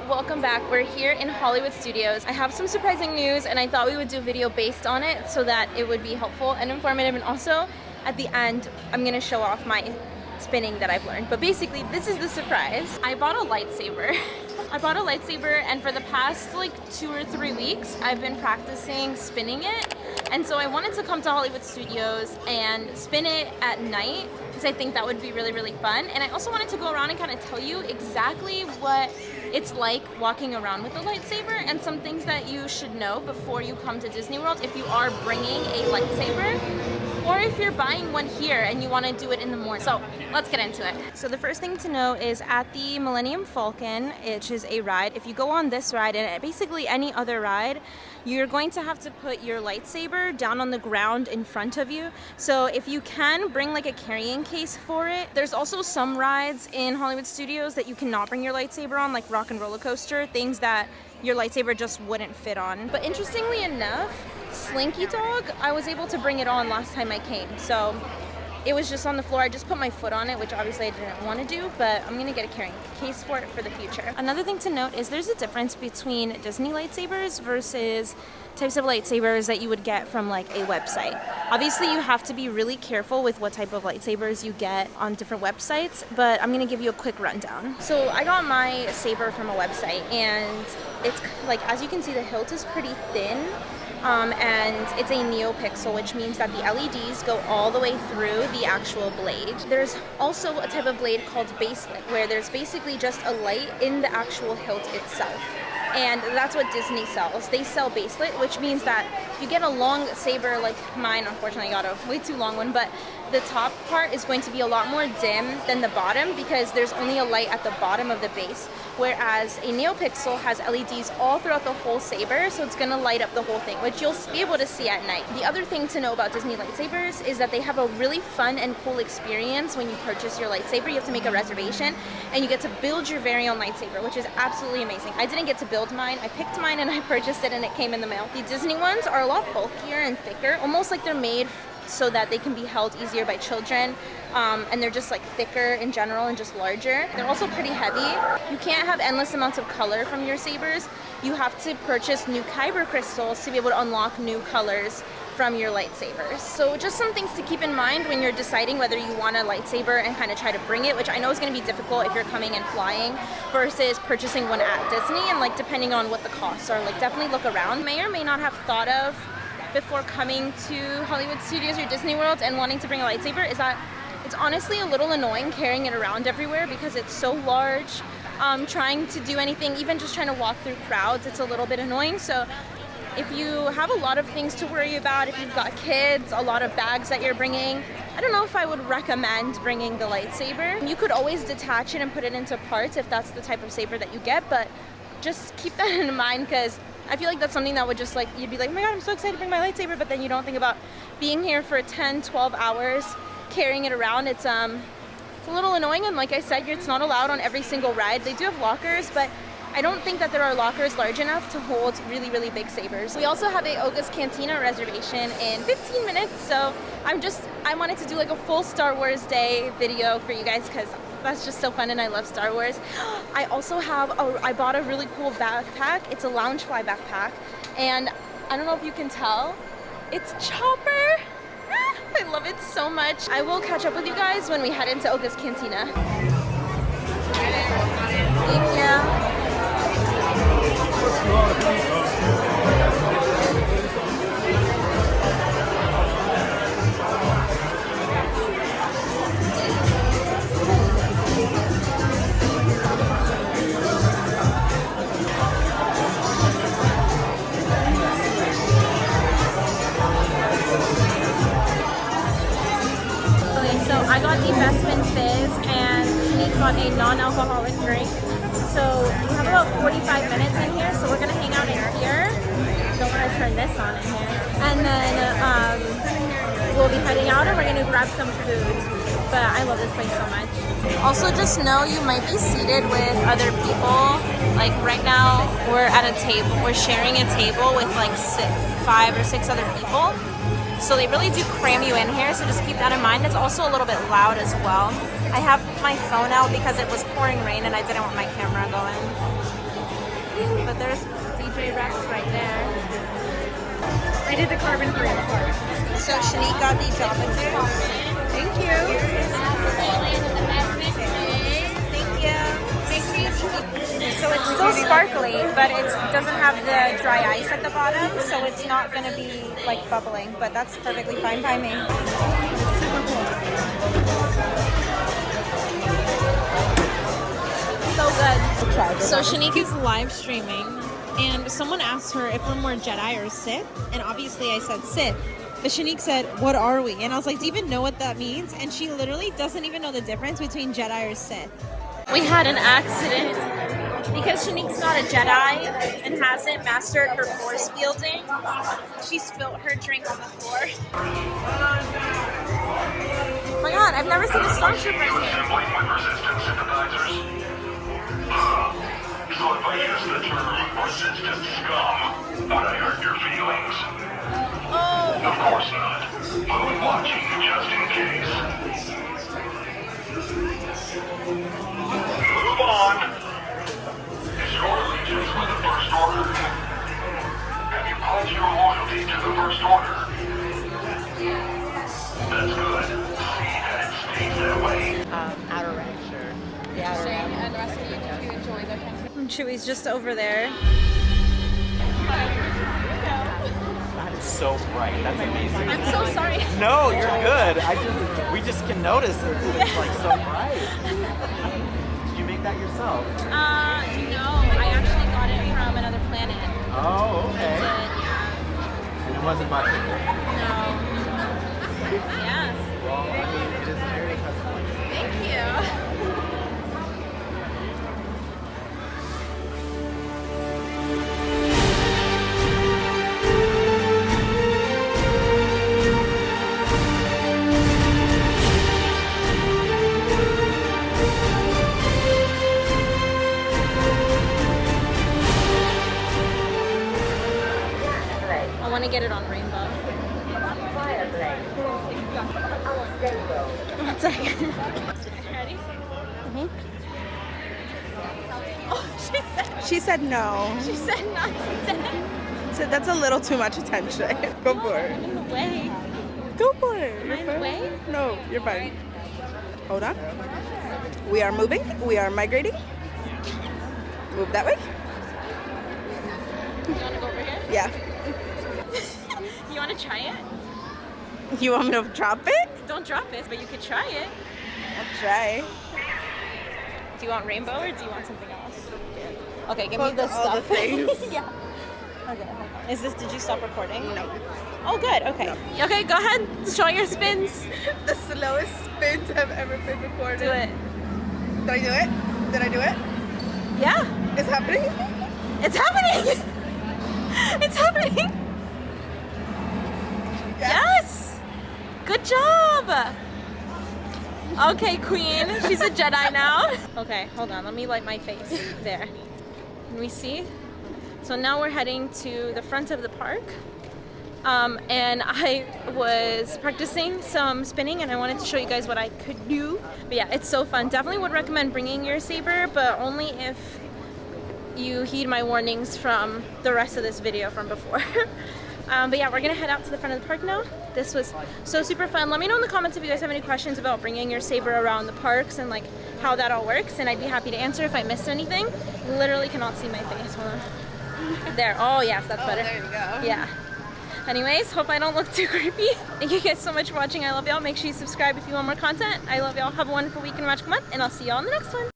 welcome back. We're here in Hollywood Studios. I have some surprising news and I thought we would do a video based on it so that it would be helpful and informative, and also at the end I'm gonna show off my spinning that I've learned. But basically this is the surprise. I bought a lightsaber. I bought a lightsaber, and for the past like 2 or 3 weeks I've been practicing spinning it, and so I wanted to come to Hollywood Studios and spin it at night because I think that would be really fun. And I also wanted to go around and kind of tell you exactly what it's like walking around with a lightsaber and some things that you should know before you come to Disney World if you are bringing a lightsaber, or if you're buying one here and you want to do it in the morning. So let's get into it. So the first thing to know is at the Millennium Falcon, which is a ride, if you go on this ride and basically any other ride, you're going to have to put your lightsaber down on the ground in front of you. So if you can, bring like a carrying case for it. There's also some rides in Hollywood Studios that you cannot bring your lightsaber on, like Rock and Roller Coaster, things that your lightsaber just wouldn't fit on. But interestingly enough, Slinky Dog, I was able to bring it on last time I came. So it was just on the floor. I just put my foot on it, which obviously I didn't want to do, but I'm gonna get a carrying case for it for the future. Another thing to note is there's a difference between Disney lightsabers versus types of lightsabers that you would get from like a website. Obviously you have to be really careful with what type of lightsabers you get on different websites, but I'm gonna give you a quick rundown. So I got my saber from a website, and it's like, as you can see, the hilt is pretty thin. And it's a NeoPixel, which means that the LEDs go all the way through the actual blade. There's also a type of blade called baselit, where there's basically just a light in the actual hilt itself. And that's what Disney sells. They sell baselit, which means that if you get a long saber like mine, unfortunately I got a way too long one, but the top part is going to be a lot more dim than the bottom because there's only a light at the bottom of the base, whereas a NeoPixel has LEDs all throughout the whole saber, so it's gonna light up the whole thing, which you'll be able to see at night. The other thing to know about Disney lightsabers is that they have a really fun and cool experience when you purchase your lightsaber. You have to make a reservation and you get to build your very own lightsaber, which is absolutely amazing. I didn't get to build mine. I picked mine and I purchased it and it came in the mail. The Disney ones are a lot bulkier and thicker, almost like they're made so that they can be held easier by children, and they're just like thicker in general and just larger. They're also pretty heavy. You can't have endless amounts of color from your sabers. You have to purchase new kyber crystals to be able to unlock new colors from your lightsabers. So just some things to keep in mind when you're deciding whether you want a lightsaber and kind of try to bring it, which I know is going to be difficult if you're coming and flying versus purchasing one at Disney, and like depending on what the costs are, like definitely look around. May or may not have thought of before coming to Hollywood Studios or Disney World and wanting to bring a lightsaber is that it's honestly a little annoying carrying it around everywhere because it's so large. Trying to do anything, even just trying to walk through crowds, it's a little bit annoying. So if you have a lot of things to worry about, if you've got kids, a lot of bags that you're bringing, I don't know if I would recommend bringing the lightsaber. You could always detach it and put it into parts if that's the type of saber that you get, but just keep that in mind because I feel like that's something that would just like, you'd be like, oh my god, I'm so excited to bring my lightsaber, but then you don't think about being here for 10-12 hours carrying it around. It's a little annoying, and like I said, it's not allowed on every single ride. They do have lockers, but I don't think that there are lockers large enough to hold really big sabers. We also have a Oga's Cantina reservation in 15 minutes, so I wanted to do like a full Star Wars Day video for you guys because that's just so fun and I love Star Wars. I also I bought a really cool backpack. It's a Loungefly backpack, and I don't know if you can tell, it's Chopper. I love it so much. I will catch up with you guys when we head into Oga's Cantina. Yeah. I got the Bespin Fizz and Shanique got a non-alcoholic drink. So we have about 45 minutes in here, so we're gonna hang out in here. Don't want to turn this on in here. And then we'll be heading out and we're gonna grab some food. But I love this place so much. Also just know you might be seated with other people. Like right now we're at a table, we're sharing a table with like 5 or 6 other people. So they really do cram you in here, so just keep that in mind. It's also a little bit loud as well. I have my phone out because it was pouring rain and I didn't want my camera going. but there's DJ Rex right there. I did the carbon free. So Shanique got these opposites. Thank you. Thank you. So it's still sparkly, but it doesn't have the dry ice at the bottom, so it's not going to be like bubbling, but that's perfectly fine by me. It's super cool. So good. So Shanique is live streaming, and someone asked her if we're more Jedi or Sith, and obviously I said Sith. But Shanique said, "What are we?" And I was like, "Do you even know what that means?" And she literally doesn't even know the difference between Jedi or Sith. We had an accident because Shanique's not a Jedi and hasn't mastered her force wielding. She spilled her drink on the floor. Oh my god, I've never seen a stormtrooper here. Assembling with resistance sympathizers. So if I use the term resistance scum, would I hurt your feelings? Oh. Of course not. But I'm watching just in case. Move on. Is your allegiance with the First Order? Have you pledged your loyalty to the First Order? That's good. See that it stays that way. Outer ring, sure. The outer ring. And the rest of you can enjoy the Chewy's just over there. That is so bright. That's amazing. I'm so sorry. No, you're good. We just can notice it. It's like so bright. Did you make that yourself? No, I actually got it from another planet. Oh, okay. Yeah. And it wasn't much. No. Yes. Well, I mean, it is very customized. Thank you. I want to get it on rainbow. One second. Ready? Oh, She said no. she said not today. So that's a little too much attention. Go for it. I'm in the way. Go for it. Am I You're in the fine. way? No, you're fine. Hold on. We are moving. We are migrating. Move that way. You want to go over here? Yeah. You want to try it? You want me to drop it? Don't drop it, but you could try it. I'll try. Do you want rainbow or do you want something else? Okay, give me Hold the all the stuff. things. Yeah. Okay. Hold on. Is this? Did you stop recording? No. Oh, good. Okay. Okay, go ahead. Show your spins. The slowest spins have ever been recorded. Do it. Did I do it? Did I do it? Yeah. It's happening? It's happening. It's happening. Yes. Good job. Okay, Queen. She's a Jedi now. Okay, hold on. Let me light my face. There. Can we see? So now we're heading to the front of the park. And I was practicing some spinning and I wanted to show you guys what I could do. But yeah, it's so fun. Definitely would recommend bringing your saber, but only if you heed my warnings from the rest of this video from before. But yeah, we're gonna head out to the front of the park now. This was so super fun. Let me know in the comments if you guys have any questions about bringing your saber around the parks and like how that all works, and I'd be happy to answer if I missed anything. Literally cannot see my face. Hold on. There. Oh yes, that's better. There you go. Yeah. Anyways, hope I don't look too creepy. Thank you guys so much for watching. I love y'all. Make sure you subscribe if you want more content. I love y'all. Have a wonderful week and magical month, and I'll see y'all in the next one.